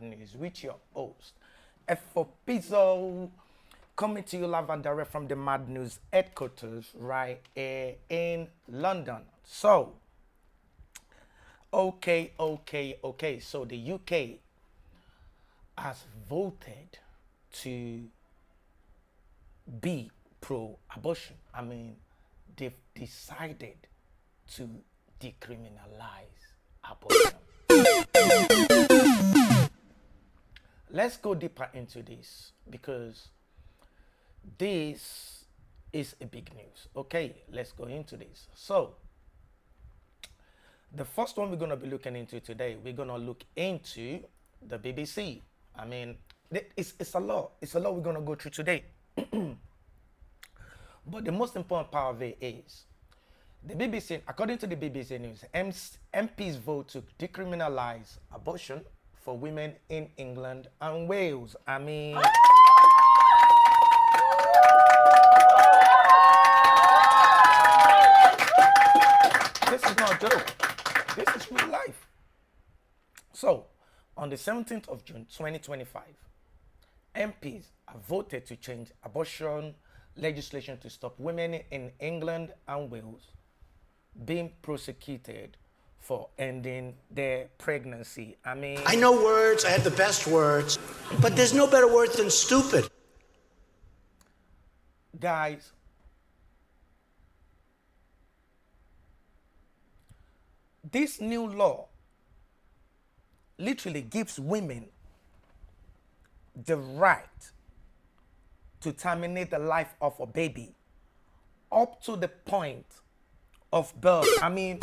News with your host, F4 Pizzo, coming to you live and direct from the MadNews headquarters right here in London. So, okay. So the UK has voted to be pro-abortion. I mean, they've decided to decriminalize abortion. Let's go deeper into this because this is a big news. Okay, let's go into this. So, the first one we're going to be looking into today, we're going to look into the BBC. I mean, it's a lot. It's a lot we're going to go through today. But the most important part of it is the BBC, according to the BBC News, MPs vote to decriminalise abortion for women in England and Wales. I mean, this is not a joke. This is real life. So, on the 17th of June 2025, MPs have voted to change abortion legislation to stop women in England and Wales being prosecuted for ending their pregnancy. I mean, I know words, I have the best words, but there's no better word than stupid. Guys, this new law literally gives women the right to terminate the life of a baby up to the point of birth. I mean,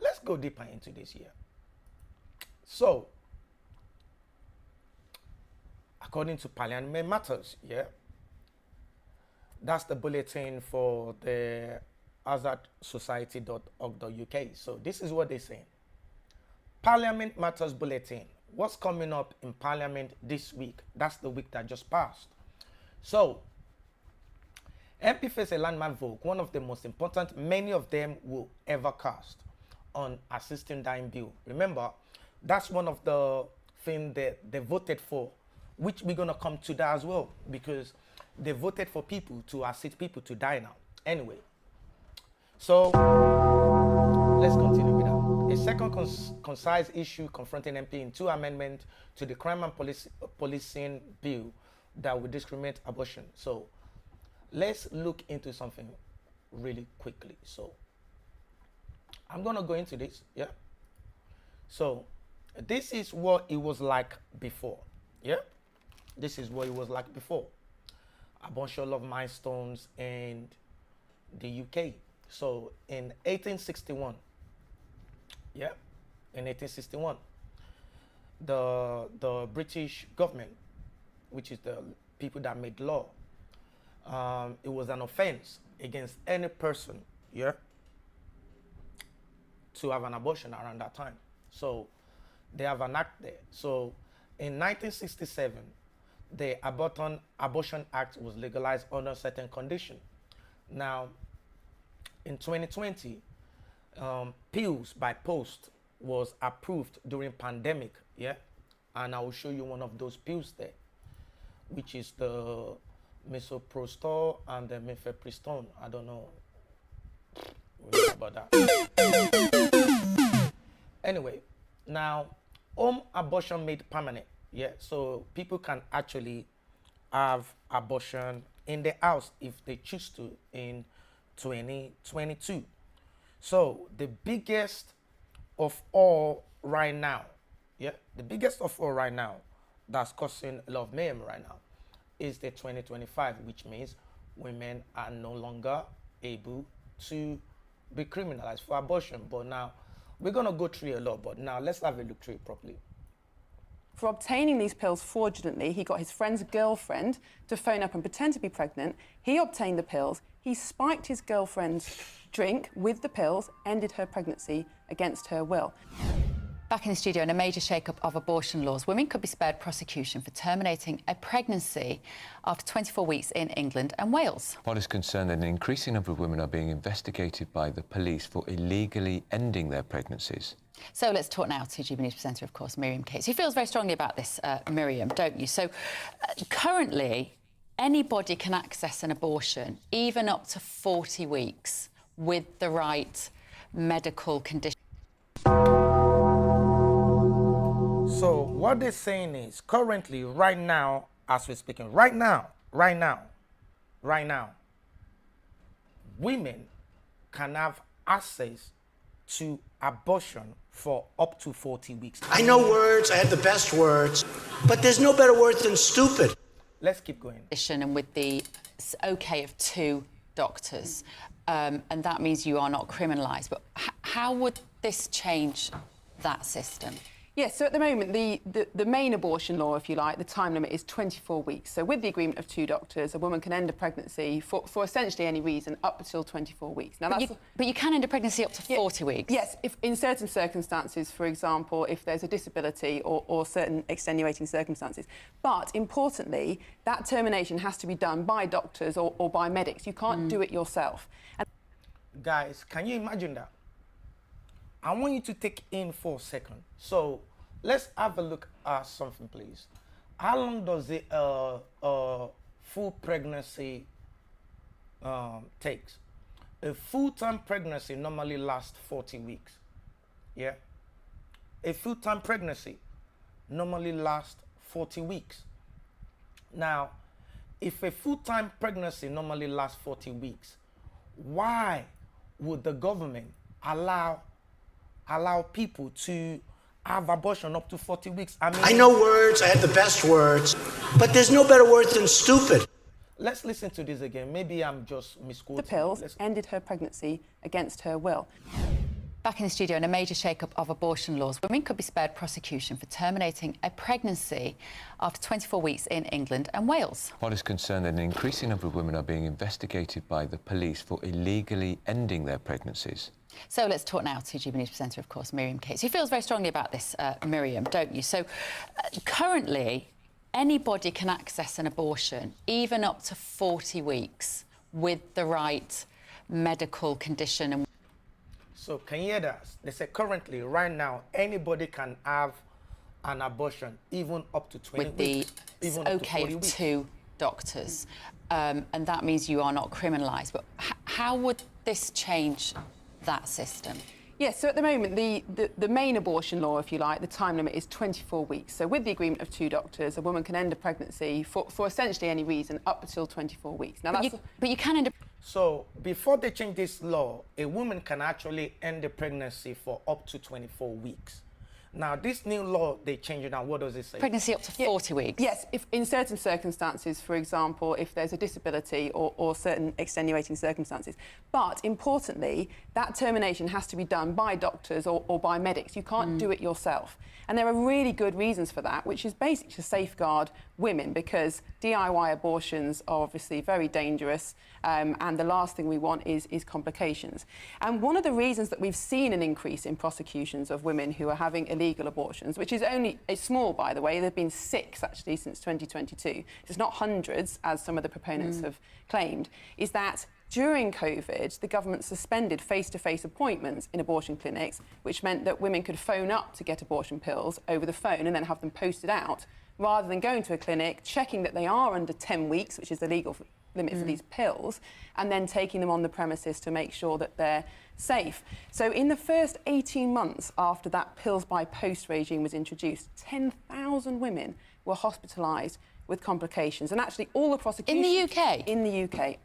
let's go deeper into this here. So, according to Parliament Matters, that's the bulletin for the hazardsociety.org.uk. So this is what they're saying. Parliament Matters Bulletin. What's coming up in Parliament this week? That's the week that just passed. So, MP face a landmark vote, one of the most important many of them will ever cast, on assisting dying bill. Remember, that's one of the things that they voted for, which we're going to come to that as well, because they voted for people to assist people to die now. Anyway, so let's continue with that. A second concise issue confronting MP in two amendments to the crime and policing bill that will discriminate abortion. So let's look into something really quickly. So I'm going to go into this. So this is what it was like before. This is what it was like before. Abortion of milestones in the UK. So in 1861, the British government, which is the people that made law, it was an offense against any person, to have an abortion around that time. So they have an act there. So in 1967, the Abortion Act was legalized under certain conditions. Now, in 2020, pills by post was approved during pandemic, and I will show you one of those pills there, which is the misoprostol and the mifepristone. I don't know about that. Anyway, now home abortion made permanent, so people can actually have abortion in the house if they choose to in 2022. So the biggest of all right now, that's causing a lot of mayhem right now is the 2025, which means women are no longer able to be criminalized for abortion. But now we're going to go through a lot, but now let's have a look through it properly. For obtaining these pills fraudulently, he got his friend's girlfriend to phone up and pretend to be pregnant. He obtained the pills. He spiked his girlfriend's drink with the pills, ended her pregnancy against her will. Back in the studio, in a major shake-up of abortion laws, women could be spared prosecution for terminating a pregnancy after 24 weeks in England and Wales. Pod is concerned that an increasing number of women are being investigated by the police for illegally ending their pregnancies. So let's talk now to GB News presenter, of course, Miriam Cates, who feels very strongly about this, Miriam, don't you? So currently, anybody can access an abortion, even up to 40 weeks, with the right medical condition. So what they're saying is currently, right now, as we're speaking, right now, women can have access to abortion for up to 40 weeks. I know words, I have the best words, but there's no better word than stupid. Let's keep going. And with the OK of 2 doctors, and that means you are not criminalised. But how would this change that system? Yes, so at the moment, the main abortion law, if you like, the time limit is 24 weeks. So with the agreement of 2 doctors, a woman can end a pregnancy for essentially any reason up until 24 weeks. Now, but you can end a pregnancy up to 40 weeks? Yes, if in certain circumstances, for example, if there's a disability or certain extenuating circumstances. But importantly, that termination has to be done by doctors or by medics. You can't do it yourself. And Guys, can you imagine that? I want you to take in for a second. So let's have a look at something, please. How long does the full pregnancy takes? A full-time pregnancy normally lasts 40 weeks. Yeah. A full-time pregnancy normally lasts 40 weeks. Now, if a full-time pregnancy normally lasts 40 weeks, why would the government allow people to have abortion up to 40 weeks? I know words, I have the best words, but there's no better word than stupid. Let's listen to this again. Maybe I'm just misquoting. the pills ended her pregnancy against her will. Back in the studio, in a major shake-up of abortion laws, women could be spared prosecution for terminating a pregnancy after 24 weeks in England and Wales. What is concerned that an increasing number of women are being investigated by the police for illegally ending their pregnancies. So let's talk now to GB News presenter, of course, Miriam Cates, who feels very strongly about this, Miriam, don't you? So currently, anybody can access an abortion, even up to 40 weeks, with the right medical condition. And so can you hear that? They say currently, right now, anybody can have an abortion, even up to 20 weeks. With the OK of 2 doctors, and that means you are not criminalised. But how would this change that system? Yes, so at the moment, the main abortion law, if you like, the time limit is 24 weeks. So with the agreement of 2 doctors, a woman can end a pregnancy for essentially any reason up until 24 weeks. Now, but you can end a... So before they change this law, a woman can actually end the pregnancy for up to 24 weeks. Now, this new law they changed it now. What does it say? Pregnancy up to 40 weeks? Yes, if in certain circumstances, for example, if there's a disability or certain extenuating circumstances. But importantly, that termination has to be done by doctors or by medics. You can't do it yourself. And there are really good reasons for that, which is basically to safeguard women, because DIY abortions are obviously very dangerous, and the last thing we want is complications. And one of the reasons that we've seen an increase in prosecutions of women who are having illegal abortions, which is only small, by the way, there have been 6 actually since 2022, it's not hundreds, as some of the proponents have claimed, is that during COVID, the government suspended face-to-face appointments in abortion clinics, which meant that women could phone up to get abortion pills over the phone and then have them posted out, rather than going to a clinic, checking that they are under 10 weeks, which is the legal limit for these pills, and then taking them on the premises to make sure that they're safe. So in the first 18 months after that pills by post regime was introduced, 10,000 women were hospitalised with complications. And actually all the prosecutions... In the UK? In the UK.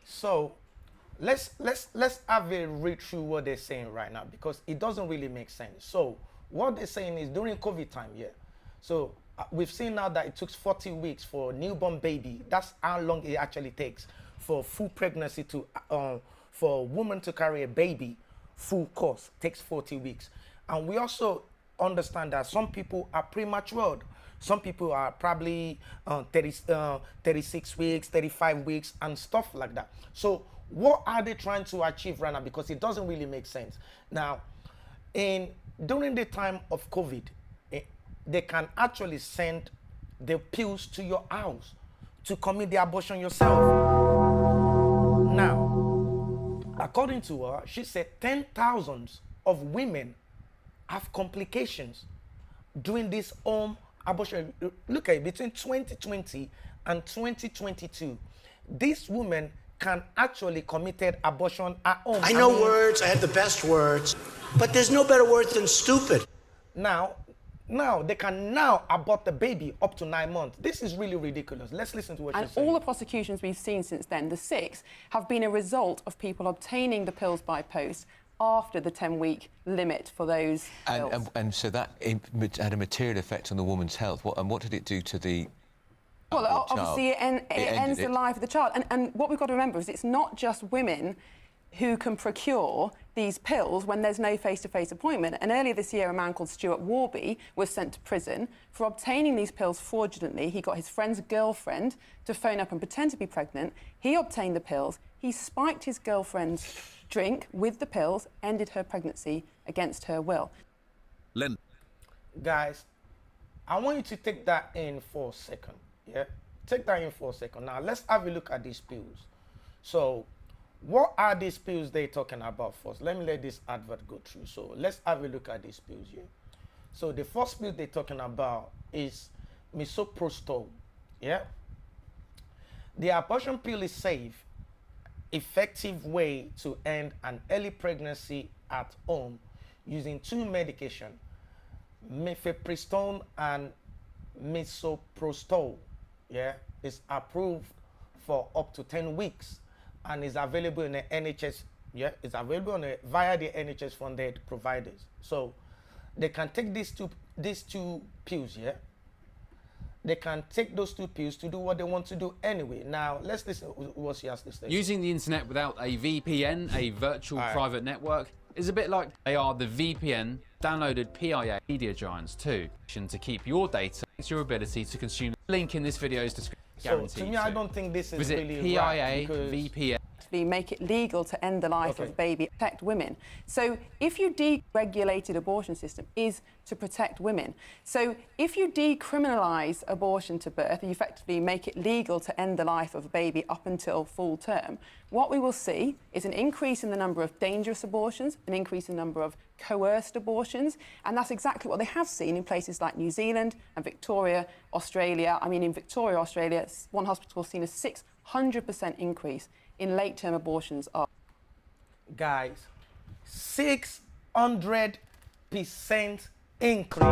So let's have a read through what they're saying right now, because it doesn't really make sense. So what they're saying is during COVID time, so we've seen now that it took 40 weeks for a newborn baby. That's how long it actually takes for full pregnancy to for a woman to carry a baby. Full course takes 40 weeks. And we also understand that some people are premature. Some people are probably 36 weeks, 35 weeks, and stuff like that. So what are they trying to achieve right now? Because it doesn't really make sense. Now, during the time of COVID, they can actually send the pills to your house to commit the abortion yourself. Now, according to her, she said 10,000 of women have complications during this home abortion. Look at it, between 2020 and 2022, these women can actually committed abortion at home. I know words, I have the best words, but there's no better word than stupid. Now they can now abort the baby up to 9 months. This is really ridiculous. Let's listen to what she's saying. And all the prosecutions we've seen since then, the 6, have been a result of people obtaining the pills by post after the 10-week limit for those pills. And so that had a material effect on the woman's health. What did it do to the Well, obviously, child? it ends the life of the child. And what we've got to remember is it's not just women who can procure these pills when there's no face-to-face appointment. And earlier this year, a man called Stuart Warby was sent to prison for obtaining these pills fraudulently. He got his friend's girlfriend to phone up and pretend to be pregnant. He obtained the pills. He spiked his girlfriend's drink with the pills, ended her pregnancy against her will. Len. Guys, I want you to take that in for a second. Yeah? Take that in for a second. Now, let's have a look at these pills. So, what are these pills they're talking about first? Let me let this advert go through. So, let's have a look at these pills here. So, the first pill they're talking about is misoprostol. Yeah? The abortion pill is safe, effective way to end an early pregnancy at home using 2 medications, mifepristone and misoprostol. Yeah, is approved for up to 10 weeks and is available in the NHS. Yeah, it's available via the NHS funded providers. So they can take these two pills. Yeah, they can take those 2 pills to do what they want to do anyway. Now let's listen to what she has to say. Using the internet without a VPN, a virtual private network, is a bit like they are the VPN downloaded PIA media giants too, to keep your data, your ability to consume. Link in this video's description. So to me, I don't think this is Visit really PIA, right, VPN. Make it legal to end the life of the baby, protect women. So if you deregulated abortion system is to protect women. So if you decriminalise abortion to birth, you effectively make it legal to end the life of a baby up until full term, what we will see is an increase in the number of dangerous abortions, an increase in the number of coerced abortions, and that's exactly what they have seen in places like New Zealand and Victoria, Australia. I mean, in Victoria, Australia, one hospital has seen a 600% increase in late-term abortions. Guys, 600% increase.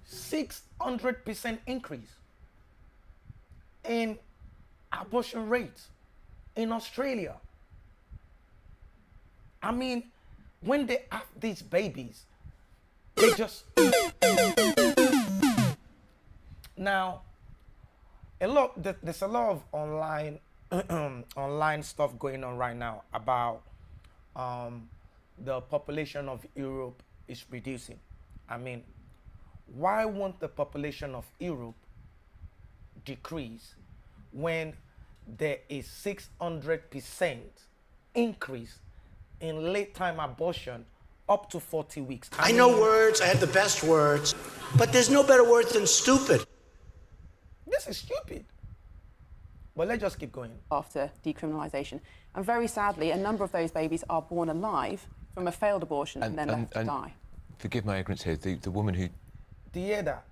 600% increase in abortion rates in Australia. I mean, when they have these babies, they just... Now, there's a lot of online online stuff going on right now about the population of Europe is reducing. I mean, why won't the population of Europe decrease when there is 600% increase in late-time abortion up to 40 weeks? I know words, I have the best words, but there's no better word than stupid. This is stupid. But let's just keep going. After decriminalisation. And very sadly, a number of those babies are born alive from a failed abortion and then left to die. Forgive my ignorance here, the woman who... Do you hear that?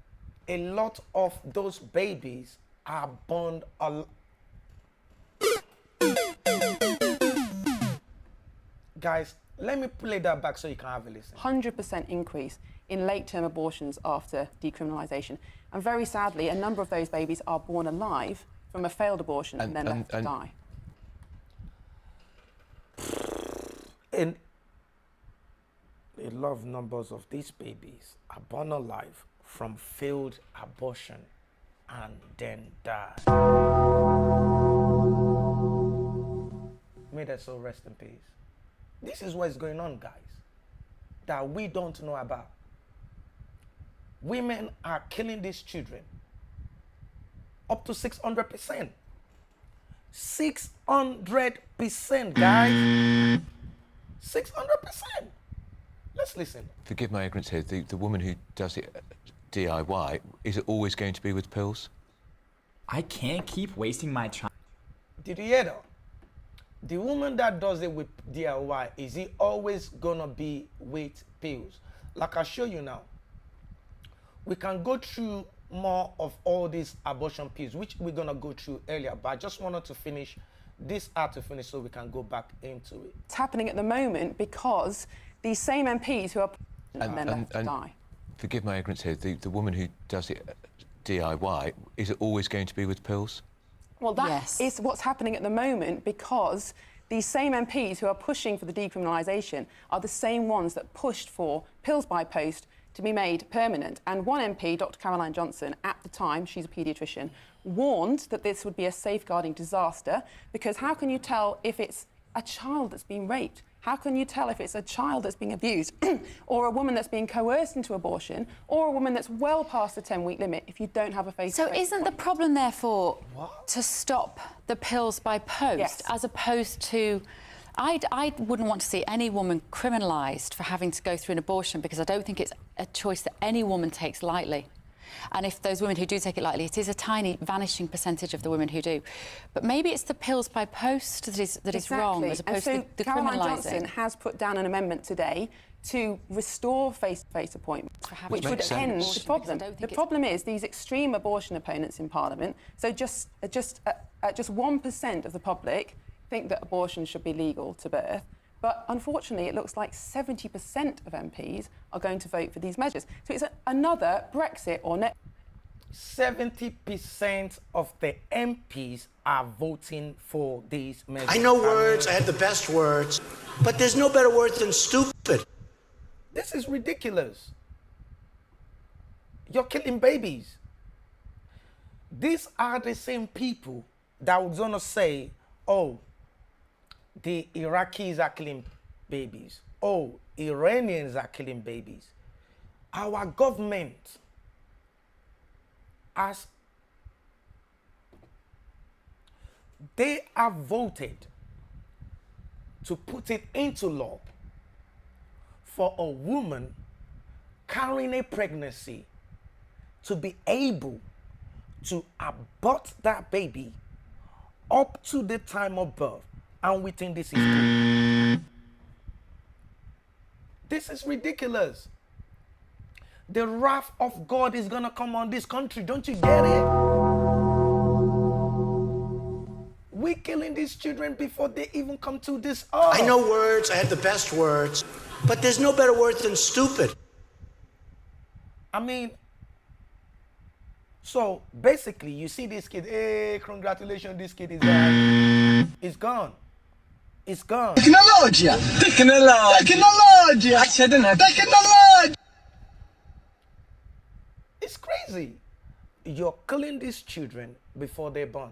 A lot of those babies are born alive. Guys, let me play that back so you can have a listen. 100% increase in late-term abortions after decriminalisation. And very sadly, a number of those babies are born alive from a failed abortion and then left to die. And a lot of numbers of these babies are born alive from failed abortion and then die. May their soul rest in peace. This is what's going on, guys, that we don't know about. Women are killing these children up to 600%. 600%, guys. 600%. Let's listen. Forgive my ignorance here, the woman who does it DIY, is it always going to be with pills? I can't keep wasting my time. Did you hear that? the woman that does it with DIY, is it always gonna be with pills? Like I show you now, we can go through more of all these abortion pills, which we're gonna go through earlier, but I just wanted to finish this art to finish so we can go back into it. It's happening at the moment because these same MPs who are and then left to die. Forgive my ignorance here, the woman who does it DIY, is it always going to be with pills? Well, that is what's happening at the moment because these same MPs who are pushing for the decriminalisation are the same ones that pushed for pills by post to be made permanent. And one MP, Dr. Caroline Johnson, at the time, she's a paediatrician, warned that this would be a safeguarding disaster because how can you tell if it's a child that's been raped? How can you tell if it's a child that's being abused or a woman that's being coerced into abortion or a woman that's well past the 10-week limit if you don't have a face-to-face? So isn't the problem, therefore, to stop the pills by post as opposed to... I wouldn't want to see any woman criminalised for having to go through an abortion because I don't think it's a choice that any woman takes lightly. And if those women who do take it lightly, it is a tiny, vanishing percentage of the women who do. But maybe it's the pills by post that is wrong, as opposed to the Caroline criminalising. Johnson has put down an amendment today to restore face-to-face appointments, which would end the problem. The problem is these extreme abortion opponents in Parliament, so just 1% of the public think that abortion should be legal to birth. But unfortunately, it looks like 70% of MPs are going to vote for these measures. So it's another Brexit or net. 70% of the MPs are voting for these measures. I know words, I have the best words, but there's no better word than stupid. This is ridiculous. You're killing babies. These are the same people that was gonna say, oh, the Iraqis are killing babies. Oh, Iranians are killing babies. Our government they have voted to put it into law for a woman carrying a pregnancy to be able to abort that baby up to the time of birth. And we think this is good. This is ridiculous. The wrath of God is gonna come on this country. Don't you get it? We're killing these children before they even come to this earth. I know words, I have the best words, but there's no better word than stupid. I mean, so basically you see this kid, hey, congratulations, this kid is gone. It's gone. It's gone. Technology. It's crazy. You're killing these children before they're born.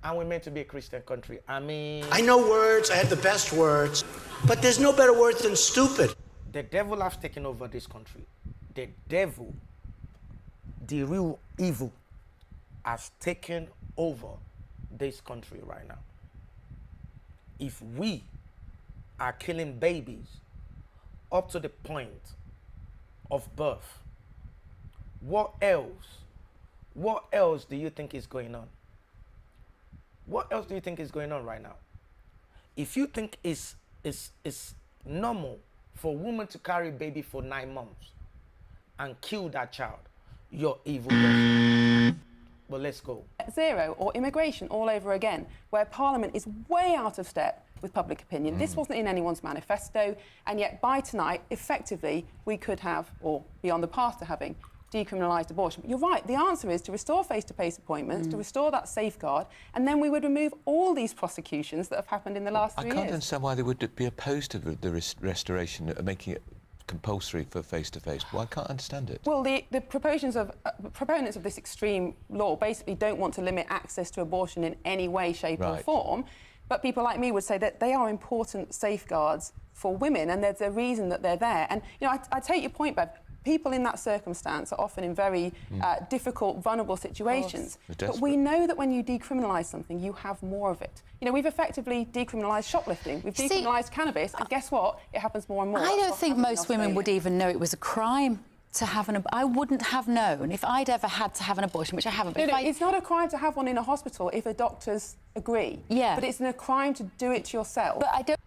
And we're meant to be a Christian country. I mean... I know words, I have the best words, but there's no better word than stupid. The devil has taken over this country. The devil, the real evil, has taken over this country right now. If we are killing babies up to the point of birth, what else do you think is going on? What else do you think is going on right now? If you think it's normal for a woman to carry a baby for 9 months and kill that child, you're evil person. But let's go. Zero or immigration all over again, where Parliament is way out of step with public opinion. This wasn't in anyone's manifesto, and yet by tonight, effectively, we could have, or be on the path to having, decriminalised abortion. But you're right, the answer is to restore face-to-face appointments, to restore that safeguard, and then we would remove all these prosecutions that have happened in the last 3 years. I can't understand why they would be opposed to the restoration, making it compulsory for face-to-face. Well, I can't understand it. Well, the proponents of this extreme law basically don't want to limit access to abortion in any way, shape or form. But people like me would say that they are important safeguards for women, and there's a reason that they're there. And, you know, I take your point, Bev. People in that circumstance are often in very difficult, vulnerable situations. But we know that when you decriminalise something, you have more of it. You know, we've effectively decriminalised shoplifting. We've decriminalised cannabis, and guess what? It happens more and more. I don't think most women would even know it was a crime to have I wouldn't have known if I'd ever had to have an abortion, which I haven't. But No, it's not a crime to have one in a hospital if the doctors agree. Yeah. But it's a crime to do it to yourself. But I don't.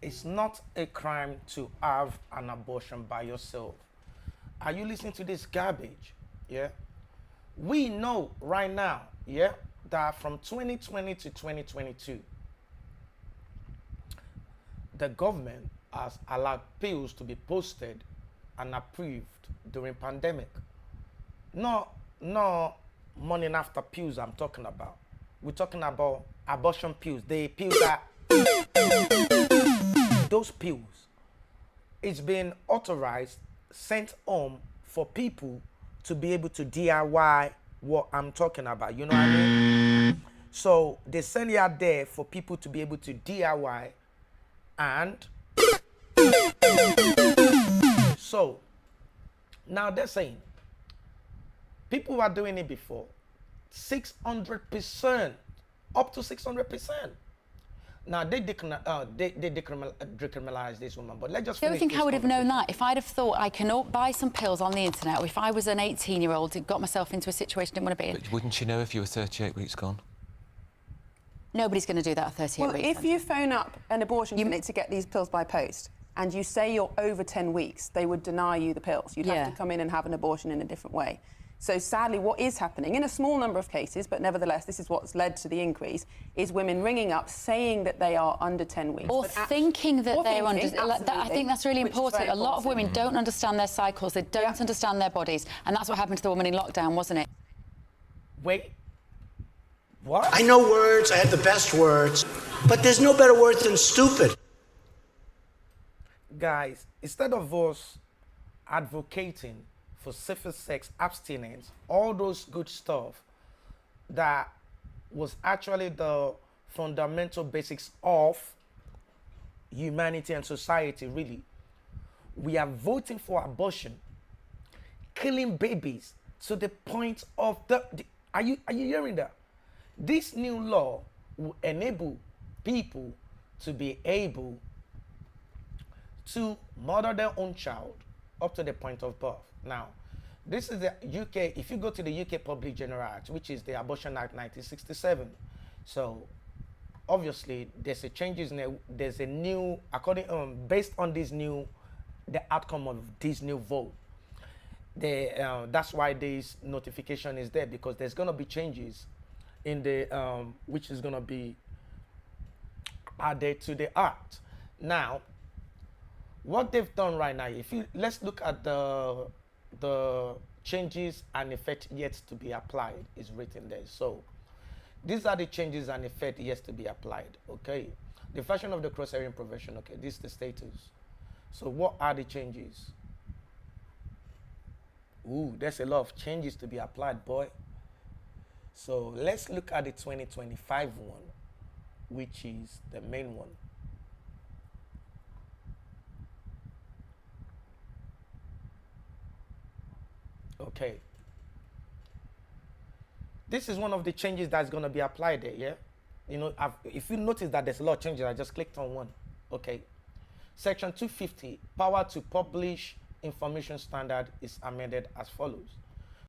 It's not a crime to have an abortion by yourself. Are you listening to this garbage? Yeah. We know right now, yeah, that from 2020 to 2022, the government has allowed pills to be posted and approved during pandemic. No morning after pills I'm talking about. We're talking about abortion pills. The pills that those pills, it's been authorized, sent home for people to be able to DIY what I'm talking about. You know what I mean? So they send it out there for people to be able to DIY. And so now they're saying people were doing it before 600%, up to 600%. Now they decriminalize this woman, but let's just. I don't think I would have known that if I'd have thought I can buy some pills on the internet, or if I was an 18-year-old who got myself into a situation I didn't want to be in. But wouldn't you know if you were 38 weeks gone? Nobody's going to do that at 38 Well, weeks. if you phone up an abortion clinic to get these pills by post and you say you're over 10 weeks, they would deny you the pills. You'd have to come in and have an abortion in a different way. So sadly, what is happening, in a small number of cases, but nevertheless, this is what's led to the increase, is women ringing up saying that they are under 10 weeks. Or thinking that they're under... I think that's really important. A lot of women don't understand their cycles, they don't understand their bodies, and that's what happened to the woman in lockdown, wasn't it? Wait. What? I know words, I have the best words, but there's no better word than stupid. Guys, instead of us advocating for safer sex, abstinence, all those good stuff that was actually the fundamental basics of humanity and society, really, we are voting for abortion, killing babies to the point of are you hearing that? This new law will enable people to be able to murder their own child up to the point of birth. Now, this is the UK, if you go to the UK Public General Act, which is the Abortion Act 1967, so obviously there's a changes in there's a new, based on this new, the outcome of this new vote, that's why this notification is there, because there's going to be changes in the which is going to be added to the act. Now, what they've done right now, let's look at the changes and effect yet to be applied is written there. So these are the changes and effect yet to be applied. Okay, the version of the cross-hearing prevention. Okay, this is the status. So what are the changes? Ooh, there's a lot of changes to be applied, boy. So let's look at the 2025 one, which is the main one. Okay. This is one of the changes that's going to be applied there, yeah? You know, if you notice that there's a lot of changes, I just clicked on one. Okay. Section 250, power to publish information standard is amended as follows.